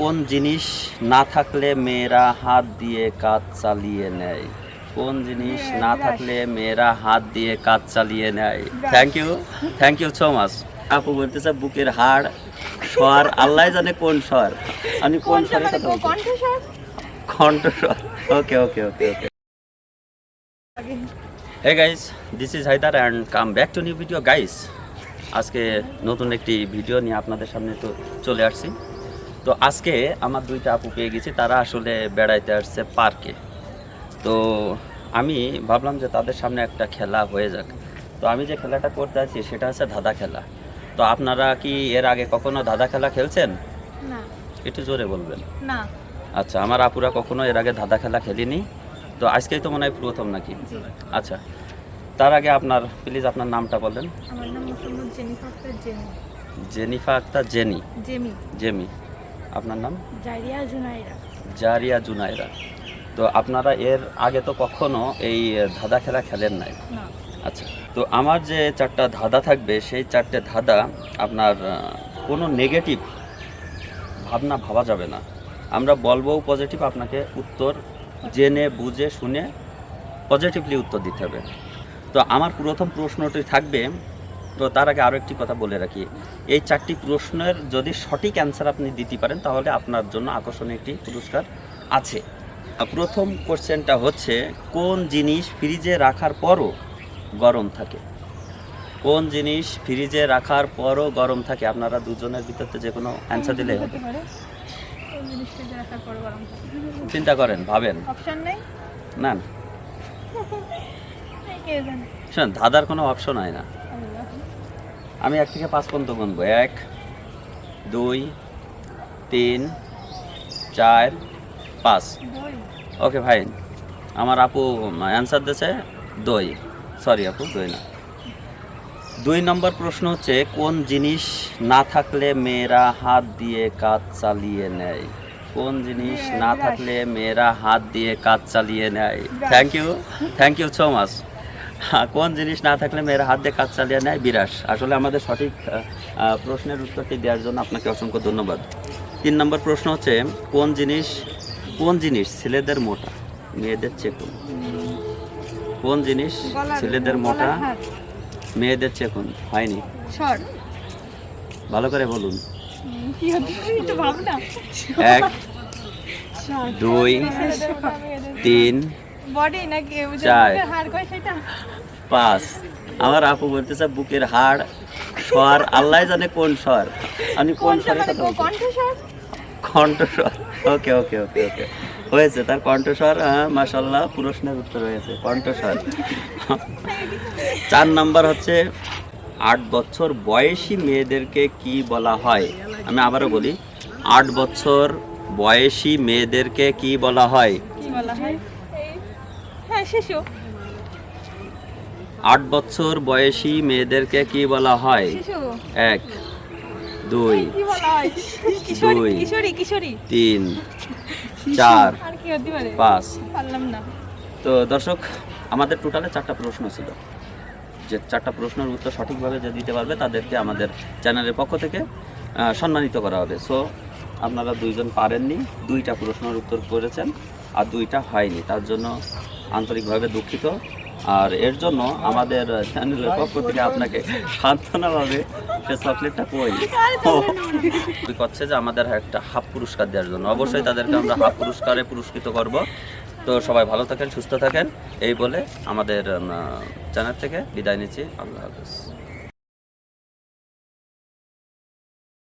কোন জিনিস না থাকলে মেয়েরা হাত দিয়ে কাজ চালিয়ে নেয়? কোন জিনিস না থাকলে মেয়েরা হাত দিয়ে কাজ চালিয়ে নেয়? Thank you so much. আপু বলতেছে বুকের হাড় স্বর, আল্লাহ জানে কোন স্বর। আমি কোন স্বরে কথা বলছি? কণ্ঠস্বর। ওকে ওকে ওকে ওকে। Hey guys, this is Haidar and come back to new video guys. আজকে নতুন একটি ভিডিও নিয়ে আপনাদের সামনে তো চলে আসছি। তো আজকে আমার দুইটা আপু পেয়ে গেছি, তারা আসলে বেড়াইতে আসছে পার্কে। তো আমি ভাবলাম যে তাদের সামনে একটা খেলা হয়ে যাক। তো আমি যে খেলাটা করতে আছি সেটা হচ্ছে ধাঁধা খেলা। তো আপনারা কি এর আগে কখনো ধাঁধা খেলা খেলছেন? না। একটু জোরে বলবেন। না। আচ্ছা, আমার আপুরা কখনো এর আগে ধাঁধা খেলা খেলিনি, তো আজকেই তো মনে হয় প্রথম নাকি? আচ্ছা, তার আগে প্লিজ আপনার নামটা বলেন। আমার নাম মোহাম্মদ জেনিফা আক্তার জেমি। জেনিফা আক্তার জেনি। জেমি। আপনার নাম? জারিয়া জুনাইরা। জারিয়া জুনাইরা। তো আপনারা এর আগে তো কখনো এই ধাঁধা খেলা খেলেন নাই? না। আচ্ছা, তো আমার যে চারটা ধাঁধা থাকবে সেই চারটে ধাঁধা আপনার কোনো নেগেটিভ ভাবনা ভাবা যাবে না। আমরা বলবো পজিটিভ, আপনাকে উত্তর জেনে বুঝে শুনে পজিটিভলি উত্তর দিতে হবে। তো আমার প্রথম প্রশ্নটি থাকবে, তো তার আগে আরও একটি কথা বলে রাখি, এই চারটি প্রশ্নের যদি সঠিক অ্যান্সার আপনি দিতে পারেন তাহলে আপনার জন্য আকর্ষণীয় একটি পুরস্কার আছে। প্রথম কোশ্চেনটা হচ্ছে, কোন জিনিস ফ্রিজে রাখার পরও গরম থাকে? কোন জিনিস ফ্রিজে রাখার পরও গরম থাকে? আপনারা দুজনের ভিতরে যে কোনো অ্যান্সার দিলেই হবে। চিন্তা করেন, ভাবেন। অপশন নেই? না না, শোন, ধাঁধার কোনো অপশন হয় না। আমি 1 থেকে 5 পর্যন্ত গুনবো। 1 2 3 4 5। ওকে ভাই, আমার আপু অ্যান্সার দিয়েছে দই। সরি আপু, দই না। 2 নম্বর প্রশ্ন হচ্ছে, কোন জিনিস না থাকলে মেয়েরা হাত দিয়ে কাজ চালিয়ে নেয়? কোন জিনিস না থাকলে মেয়েরা হাত দিয়ে কাজ চালিয়ে নেয়? Thank you so much. কোন জিনিস না থাকলে মেয়েরা হাত দিয়ে কাজ চালিয়ে নেয়? বিরাস। আসলে আমাদের সঠিক প্রশ্নের উত্তরটি দেওয়ার জন্য আপনাকে অসংখ্য ধন্যবাদ। 3 নম্বর প্রশ্ন হচ্ছে, কোন জিনিস ছেলেদের মোটা মেয়েদের চেকুন? কোন জিনিস ছেলেদের মোটা মেয়েদের চেকুন? হয়নি, ভালো করে বলুন। 1 2 3 4 5। আমার আপু বলতেছে বুকের হাড় স্বর, আল্লাহ জানে কোন স্বর। আমি কোন স্বরে কথা বলছি? কণ্ঠস্বর। ওকে ওকে ওকে ওকে, হয়েছে তার কণ্ঠস্বর। মাশাআল্লাহ, প্রশ্নের উত্তর হয়েছে কণ্ঠস্বর। 4 নাম্বার হচ্ছে, 8 বছর বয়সী মেয়েদেরকে কি বলা হয়? আমি আবারও বলি, 8 বছর বয়সী মেয়েদেরকে কি বলা হয়? 8 বছর বয়সী মেয়েদেরকে কি বলা হয়? 1 2 3 4 5। তো দর্শক, আমাদের টোটালে 4টা প্রশ্ন ছিল। যে 4টা প্রশ্নের উত্তর সঠিকভাবে যে দিতে পারবে তাদেরকে আমাদের চ্যানেলের পক্ষ থেকে সম্মানিত করা হবে। সো আপনারা 2 জন পারেননি, 2টা প্রশ্নের উত্তর করেছেন আর 2টা হয়নি, তার জন্য আন্তরিকভাবে দুঃখিত। আর এর জন্য আমাদের চ্যানেলের পক্ষ থেকে আপনাকে সান্ত্বনাভাবে সে চকলেটটা করছে যে আমাদের একটা হাফ পুরস্কার দেওয়ার জন্য। অবশ্যই তাদেরকে আমরা হাফ পুরস্কারে পুরস্কৃত করব। তো সবাই ভালো থাকেন, সুস্থ থাকেন, এই বলে আমাদের চ্যানেল থেকে বিদায় নিচ্ছি। আল্লাহ হাফেজ।